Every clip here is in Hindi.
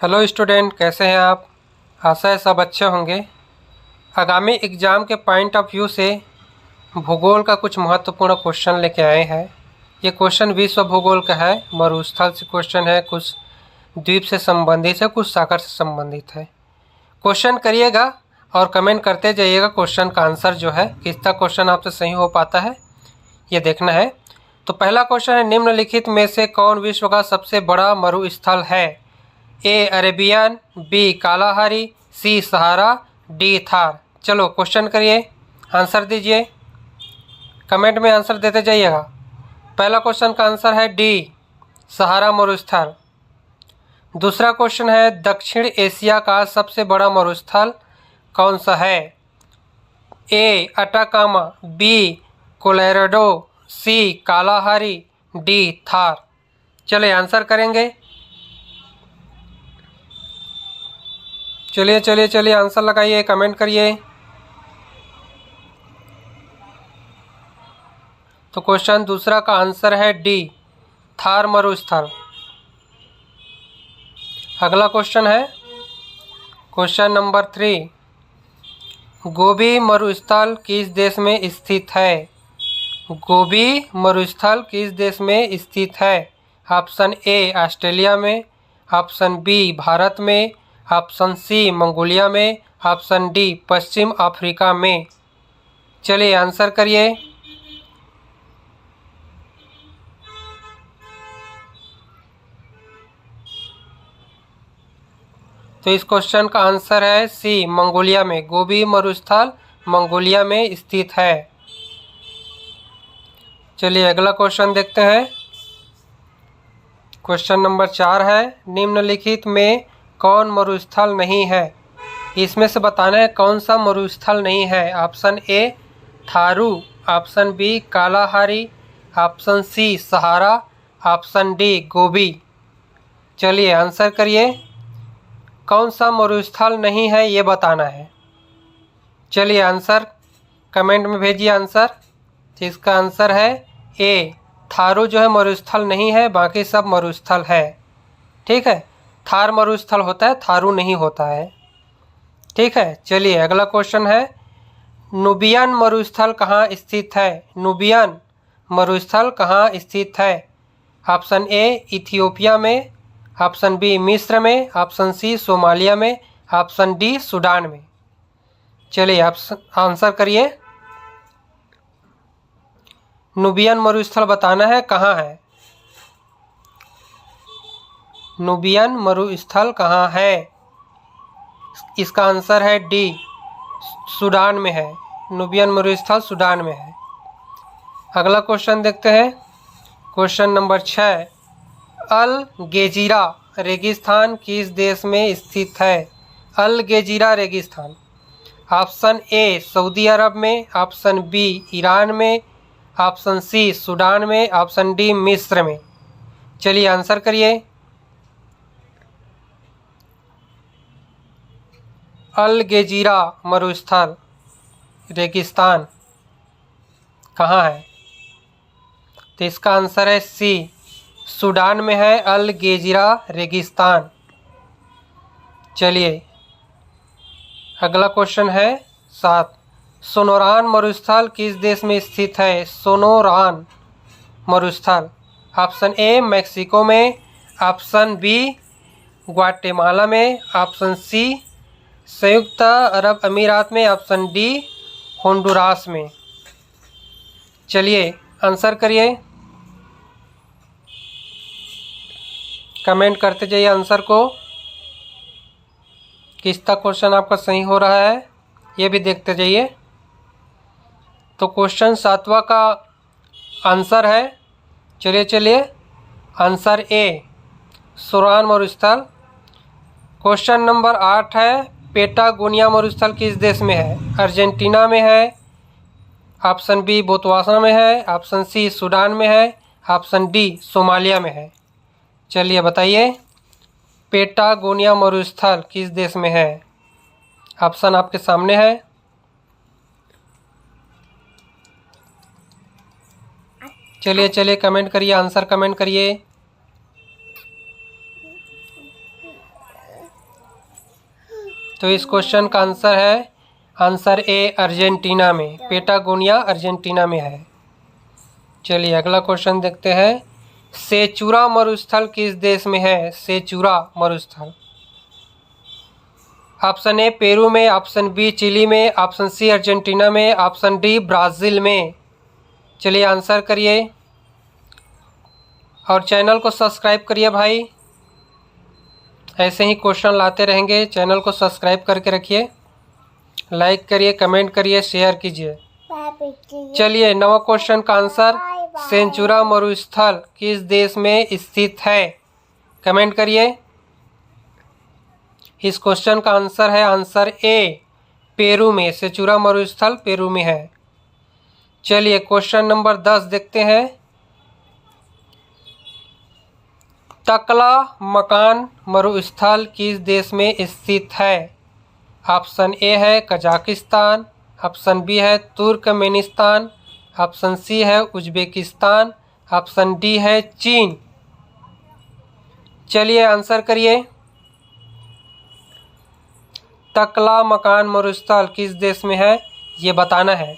हेलो स्टूडेंट, कैसे हैं आप। आशा है सब अच्छे होंगे। आगामी एग्ज़ाम के पॉइंट ऑफ व्यू से भूगोल का कुछ महत्वपूर्ण क्वेश्चन लेके आए हैं। ये क्वेश्चन विश्व भूगोल का है, मरुस्थल से क्वेश्चन है, कुछ द्वीप से संबंधित है, कुछ सागर से संबंधित है। क्वेश्चन करिएगा और कमेंट करते जाइएगा क्वेश्चन का आंसर जो है, किसका क्वेश्चन आपसे सही हो पाता है ये देखना है। तो पहला क्वेश्चन है, निम्नलिखित में से कौन विश्व का सबसे बड़ा मरुस्थल है। ए अरेबियन, बी कालाहारी, सी सहारा, डी थार। चलो क्वेश्चन करिए, आंसर दीजिए, कमेंट में आंसर देते जाइएगा। पहला क्वेश्चन का आंसर है डी, सहारा मरुस्थल। दूसरा क्वेश्चन है, दक्षिण एशिया का सबसे बड़ा मरुस्थल कौन सा है। ए अटाकामा, बी कोलोराडो, सी कालाहारी, डी थार। चलिए आंसर करेंगे। चलिए आंसर लगाइए, कमेंट करिए। तो क्वेश्चन दूसरा का आंसर है डी, थार मरुस्थल। अगला क्वेश्चन है क्वेश्चन नंबर 3, गोबी मरुस्थल किस देश में स्थित है। गोबी मरुस्थल किस देश में स्थित है। ऑप्शन ए ऑस्ट्रेलिया में, ऑप्शन बी भारत में, ऑप्शन सी मंगोलिया में, ऑप्शन डी पश्चिम अफ्रीका में। चलिए आंसर करिए। तो इस क्वेश्चन का आंसर है सी, मंगोलिया में। गोबी मरुस्थल मंगोलिया में स्थित है। चलिए अगला क्वेश्चन देखते हैं। क्वेश्चन नंबर 4 है, निम्नलिखित में कौन मरुस्थल नहीं है। इसमें से बताना है कौन सा मरुस्थल नहीं है। ऑप्शन ए थारू, option B Kalahari, option C Sahara, option D Gobi. चलिए आंसर करिए, कौन सा मरुस्थल नहीं है ये बताना है। चलिए आंसर कमेंट में भेजिए आंसर। तो इसका आंसर है ए, थारू जो है मरुस्थल नहीं है, बाकी सब मरुस्थल है। ठीक है, थार मरुस्थल होता है, थारू नहीं होता है। ठीक है, चलिए अगला क्वेश्चन है, नुबियन मरुस्थल कहाँ स्थित है। नुबियन मरुस्थल कहाँ स्थित है। ऑप्शन ए इथियोपिया में, ऑप्शन बी मिस्र में, ऑप्शन सी सोमालिया में, ऑप्शन डी सूडान में। चलिए आंसर करिए। नुबियन मरुस्थल बताना है कहाँ है। नुबियन मरुस्थल कहाँ है। इसका आंसर है डी, सूडान में है। नुबियन मरुस्थल सूडान में है। अगला क्वेश्चन देखते हैं। क्वेश्चन नंबर 6, अल गेजीरा रेगिस्तान किस देश में स्थित है। अल गेजीरा रेगिस्तान। ऑप्शन ए सऊदी अरब में, ऑप्शन बी ईरान में, ऑप्शन सी सूडान में, ऑप्शन डी मिस्र में। चलिए आंसर करिए। अल गेजीरा मरुस्थल रेगिस्तान कहाँ है। तो इसका आंसर है सी, सूडान में है अल गेजीरा रेगिस्तान। चलिए अगला क्वेश्चन है 7, सोनोरान मरुस्थल किस देश में स्थित है। सोनोरान मरुस्थल। ऑप्शन ए मैक्सिको में, ऑप्शन बी ग्वाटेमाला में, ऑप्शन सी संयुक्त अरब अमीरात में, ऑप्शन डी होंडुरास में। चलिए आंसर करिए, कमेंट करते जाइए आंसर को। किसका क्वेश्चन आपका सही हो रहा है ये भी देखते जाइए। तो क्वेश्चन 7वां का आंसर है, चलिए आंसर ए सोनोरान मरुस्थल। क्वेश्चन नंबर 8 है, पेटागोनिया मरुस्थल किस देश में है। अर्जेंटीना में है, ऑप्शन बी बोत्सवाना में है, ऑप्शन सी सूडान में है, ऑप्शन डी सोमालिया में है। चलिए बताइए, पेटागोनिया मरुस्थल किस देश में है। ऑप्शन आपके सामने है। चलिए कमेंट करिए, आंसर कमेंट करिए। तो इस क्वेश्चन का आंसर है आंसर ए अर्जेंटीना में, पेटागोनिया अर्जेंटीना में है। चलिए अगला क्वेश्चन देखते हैं। सेचुरा मरुस्थल किस देश में है? सेचुरा मरुस्थल। ऑप्शन ए पेरू में, ऑप्शन बी चिली में, ऑप्शन सी अर्जेंटीना में, ऑप्शन डी ब्राज़ील में। चलिए आंसर करिए और चैनल को सब्सक्राइब करिए भाई, ऐसे ही क्वेश्चन लाते रहेंगे। चैनल को सब्सक्राइब करके रखिए, लाइक करिए, कमेंट करिए, शेयर कीजिए। चलिए 9वां क्वेश्चन का आंसर सेचुरा मरुस्थल किस देश में स्थित है? कमेंट करिए। इस क्वेश्चन का आंसर है आंसर ए पेरू में, सेचुरा मरुस्थल पेरू में है। चलिए क्वेश्चन नंबर 10 देखते हैं। तकला मकान मरुस्थल किस देश में स्थित है? ऑप्शन ए है कजाकिस्तान, ऑप्शन बी है तुर्कमेनिस्तान, ऑप्शन सी है उज्बेकिस्तान, ऑप्शन डी है चीन। चलिए आंसर करिए। तकला मकान मरुस्थल किस देश में है ये बताना है।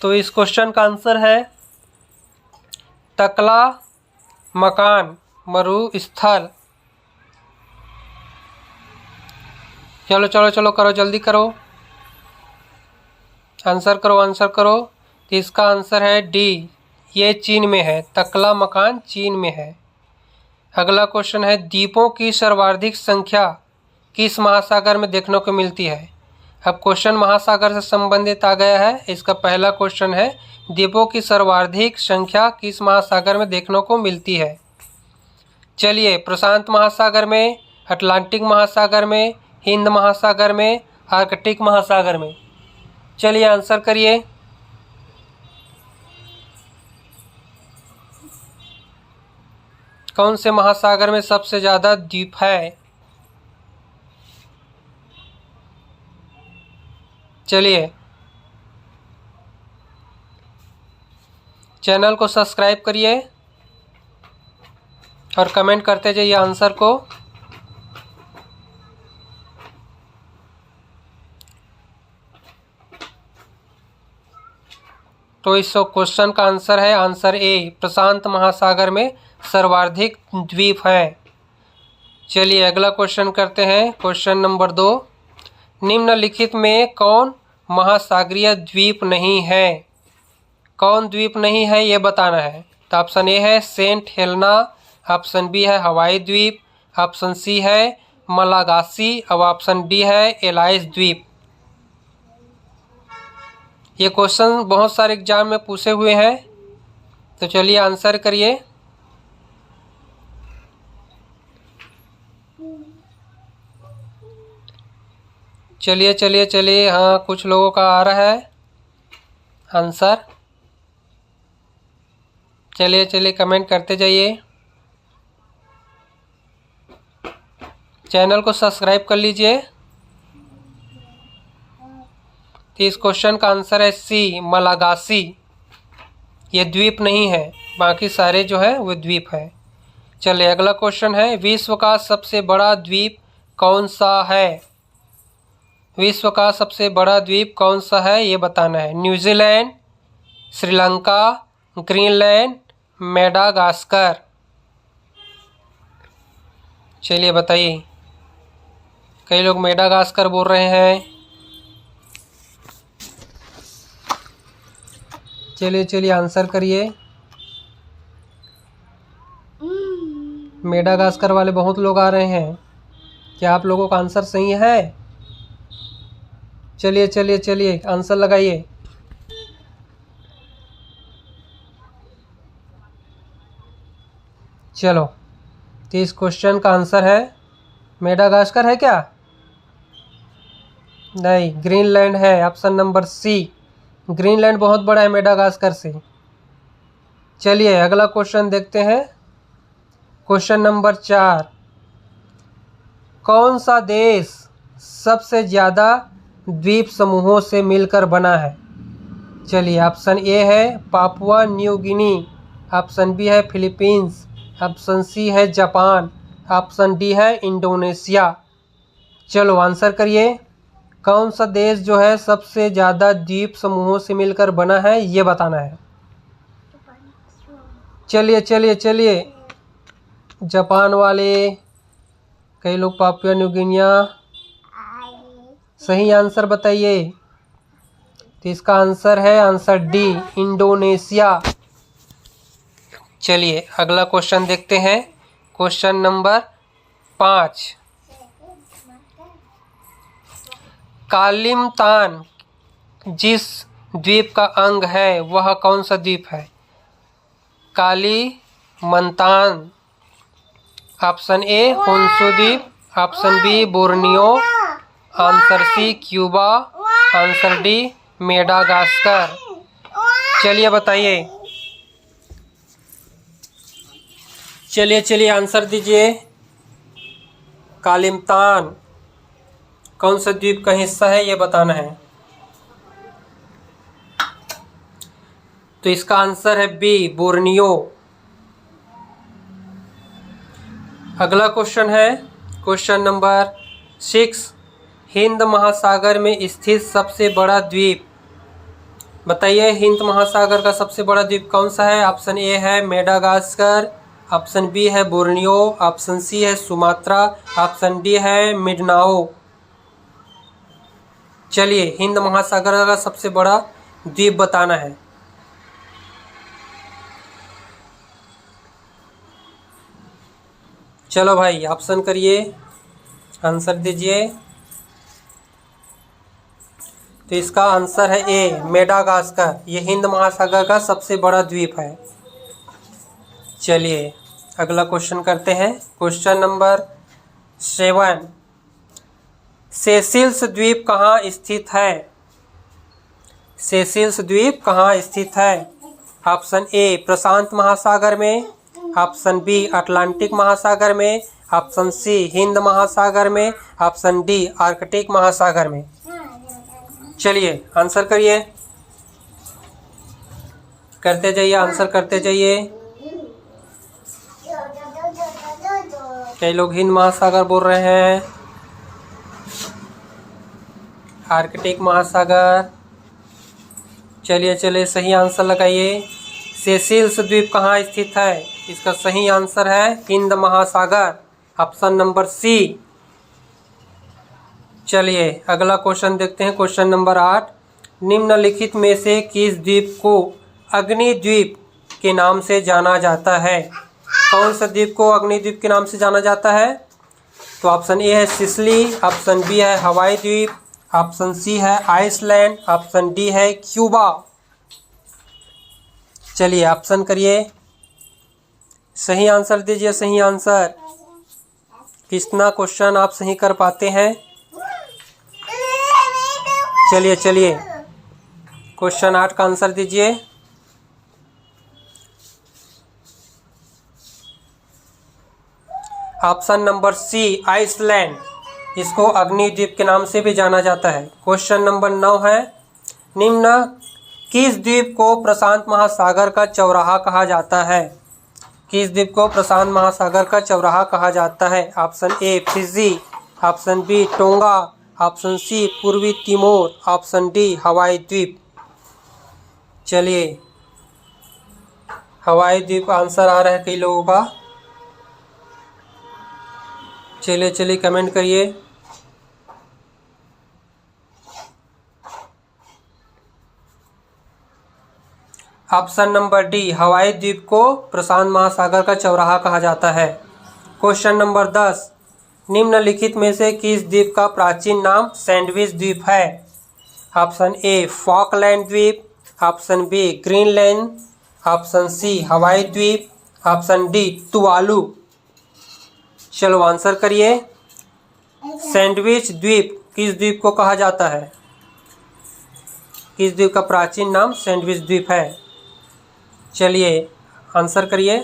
तो इस क्वेश्चन का आंसर है तकला मकान मरुस्थल। चलो चलो चलो करो, जल्दी करो, आंसर करो, आंसर करो। तो इसका आंसर है डी, ये चीन में है, तकला मकान चीन में है। अगला क्वेश्चन है द्वीपों की सर्वाधिक संख्या किस महासागर में देखने को मिलती है? अब क्वेश्चन महासागर से संबंधित आ गया है। इसका पहला क्वेश्चन है द्वीपों की सर्वाधिक संख्या किस महासागर में देखने को मिलती है? चलिए प्रशांत महासागर में, अटलांटिक महासागर में, हिंद महासागर में, आर्कटिक महासागर में। चलिए आंसर करिए। कौन से महासागर में सबसे ज़्यादा द्वीप है? चलिए चैनल को सब्सक्राइब करिए और कमेंट करते जाइए आंसर को। तो इस क्वेश्चन का आंसर है आंसर ए, प्रशांत महासागर में सर्वाधिक द्वीप हैं। चलिए अगला क्वेश्चन करते हैं। क्वेश्चन नंबर 2, निम्नलिखित में कौन महासागरीय द्वीप नहीं है? कौन द्वीप नहीं है ये बताना है। तो ऑप्शन ए है सेंट हेलेना, ऑप्शन बी है हवाई द्वीप, ऑप्शन सी है मलागासी और ऑप्शन डी है एलाइस द्वीप। ये क्वेश्चन बहुत सारे एग्जाम में पूछे हुए हैं, तो चलिए आंसर करिए। चलिए चलिए चलिए, हाँ कुछ लोगों का आ रहा है आंसर। चलिए चलिए कमेंट करते जाइए, चैनल को सब्सक्राइब कर लीजिए। तो इस क्वेश्चन का आंसर है सी, मलागासी। ये द्वीप नहीं है, बाकी सारे जो है वो द्वीप है। चलिए अगला क्वेश्चन है विश्व का सबसे बड़ा द्वीप कौन सा है? विश्व का सबसे बड़ा द्वीप कौन सा है ये बताना है। New Zealand, Sri Lanka, Greenland, Madagascar. चलिए बताइए। कई लोग मेडागास्कर बोल रहे हैं। चलिए चलिए आंसर करिए। मेडागास्कर वाले बहुत लोग आ रहे हैं। क्या आप लोगों का आंसर सही है? चलिए चलिए चलिए आंसर लगाइए। चलो, तो इस क्वेश्चन का आंसर है मेडागास्कर है क्या? नहीं, ग्रीनलैंड है। ऑप्शन नंबर सी, ग्रीनलैंड बहुत बड़ा है मेडागास्कर से। चलिए अगला क्वेश्चन देखते हैं। क्वेश्चन नंबर 4, कौन सा देश सबसे ज़्यादा द्वीप समूहों से मिलकर बना है? चलिए ऑप्शन ए है Papua New Guinea, option B है फिलीपींस, ऑप्शन सी है जापान, ऑप्शन डी है इंडोनेशिया। चलो आंसर करिए। कौन सा देश जो है सबसे ज़्यादा द्वीप समूहों से मिलकर बना है, ये बताना है। चलिए चलिए चलिए, जापान वाले, कई लोग पापुआ न्यू गिनिया। सही आंसर बताइए। तो इसका आंसर है आंसर डी, इंडोनेशिया। चलिए अगला क्वेश्चन देखते हैं। Question number 5। कालिमतान जिस द्वीप का अंग है वह कौन सा द्वीप है? कालिमतान। ऑप्शन ए होन्शु द्वीप, option B Borneo, answer C Cuba, answer D Madagascar. चलिए बताइए। चलिए चलिए आंसर दीजिए। कालिमतान कौन सा द्वीप का हिस्सा है, ये बताना है। तो इसका आंसर है बी, बोर्नियो। अगला क्वेश्चन है क्वेश्चन नंबर 6। हिंद महासागर में स्थित सबसे बड़ा द्वीप बताइए। हिंद महासागर का सबसे बड़ा द्वीप कौन सा है? ऑप्शन ए है मेडागास्कर, ऑप्शन बी है बोर्नियो, ऑप्शन सी है सुमात्रा, ऑप्शन डी है मिंडानाओ। चलिए हिंद महासागर का सबसे बड़ा द्वीप बताना है। चलो भाई ऑप्शन करिए, आंसर दीजिए। तो इसका आंसर है ए, मेडागास्कर। ये हिंद महासागर का सबसे बड़ा द्वीप है। चलिए अगला क्वेश्चन करते हैं। Question number 7। सेशिल्स द्वीप कहाँ स्थित है? सेशिल्स द्वीप कहाँ स्थित है? ऑप्शन ए प्रशांत महासागर में, ऑप्शन बी अटलांटिक महासागर में, ऑप्शन सी हिंद महासागर में, ऑप्शन डी आर्कटिक महासागर में। चलिए आंसर करिए, करते जाइए, आंसर करते जाइए। कई लोग हिंद महासागर बोल रहे हैं, आर्कटिक महासागर। चलिए चलिए सही आंसर लगाइए। सेशिल्स द्वीप कहाँ स्थित है? इसका सही आंसर है हिंद महासागर, ऑप्शन नंबर सी। चलिए अगला क्वेश्चन देखते हैं। Question number 8। निम्नलिखित में से किस द्वीप को अग्नि द्वीप के नाम से जाना जाता है? कौन सा द्वीप को अग्नि द्वीप के नाम से जाना जाता है? तो ऑप्शन ए है सिसिली, ऑप्शन बी है हवाई द्वीप, ऑप्शन सी है आइसलैंड, ऑप्शन डी है क्यूबा। चलिए ऑप्शन करिए, सही आंसर दीजिए। सही आंसर। कितना क्वेश्चन आप सही कर पाते हैं? चलिए चलिए क्वेश्चन 8 का आंसर दीजिए। ऑप्शन नंबर सी आइसलैंड, इसको अग्नि द्वीप के नाम से भी जाना जाता है। क्वेश्चन नंबर 9 है। निम्न किस द्वीप को प्रशांत महासागर का चौराहा कहा जाता है? किस द्वीप को प्रशांत महासागर का चौराहा कहा जाता है? Option A Fiji, option B Tonga, option C पूर्वी तिमोर, ऑप्शन डी हवाई द्वीप। चलिए हवाई द्वीप आंसर आ रहा है कई लोगों का। चलिए चलिए कमेंट करिए। ऑप्शन नंबर डी हवाई द्वीप को प्रशांत महासागर का चौराहा कहा जाता है। Question number 10। निम्नलिखित में से किस द्वीप का प्राचीन नाम सैंडविच द्वीप है? ऑप्शन ए फॉकलैंड द्वीप, option B Greenland, option C Hawaii द्वीप, ऑप्शन डी तुवालू। चलो आंसर करिए। सैंडविच द्वीप किस द्वीप को कहा जाता है? किस द्वीप का प्राचीन नाम सैंडविच द्वीप है? चलिए आंसर करिए।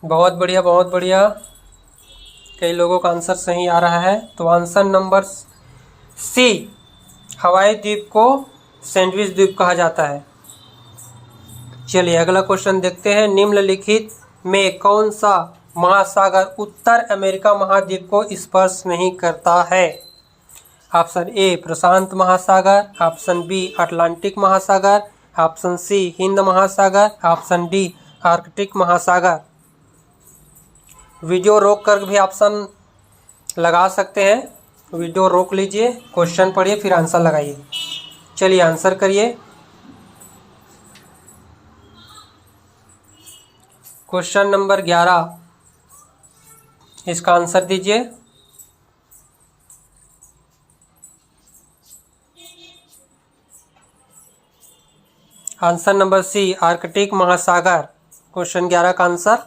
बहुत बढ़िया बहुत बढ़िया, कई लोगों का आंसर सही आ रहा है। तो आंसर नंबर सी हवाई द्वीप को सैंडविच द्वीप कहा जाता है। चलिए अगला क्वेश्चन देखते हैं। निम्नलिखित में कौन सा महासागर उत्तर अमेरिका महाद्वीप को स्पर्श नहीं करता है? ऑप्शन ए प्रशांत महासागर, ऑप्शन बी अटलांटिक महासागर, ऑप्शन सी हिंद महासागर, ऑप्शन डी आर्कटिक महासागर। वीडियो रोक कर भी ऑप्शन लगा सकते हैं, वीडियो रोक लीजिए, क्वेश्चन पढ़िए फिर आंसर लगाइए। चलिए आंसर करिए। क्वेश्चन नंबर 11, इसका आंसर दीजिए। आंसर नंबर सी आर्कटिक महासागर, क्वेश्चन 11 का आंसर।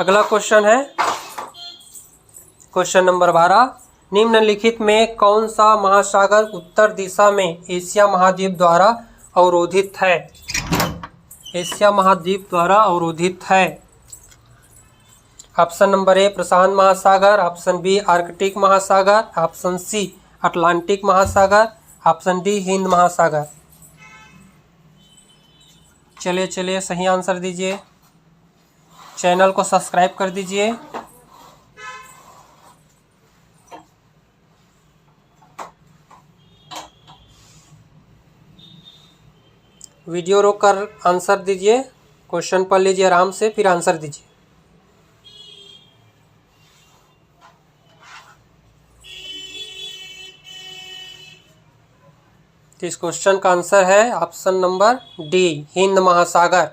अगला क्वेश्चन है क्वेश्चन नंबर 12, निम्नलिखित में कौन सा महासागर उत्तर दिशा में एशिया महाद्वीप द्वारा अवरोधित है? एशिया महाद्वीप द्वारा अवरोधित है। ऑप्शन नंबर ए प्रशांत महासागर, ऑप्शन बी आर्कटिक महासागर, ऑप्शन सी अटलांटिक महासागर, ऑप्शन डी हिंद महासागर। चलिए सही आंसर दीजिए। चैनल को सब्सक्राइब कर दीजिए। वीडियो रोक कर आंसर दीजिए, क्वेश्चन पढ़ लीजिए आराम से फिर आंसर दीजिए। तो इस क्वेश्चन का आंसर है ऑप्शन नंबर डी हिंद महासागर।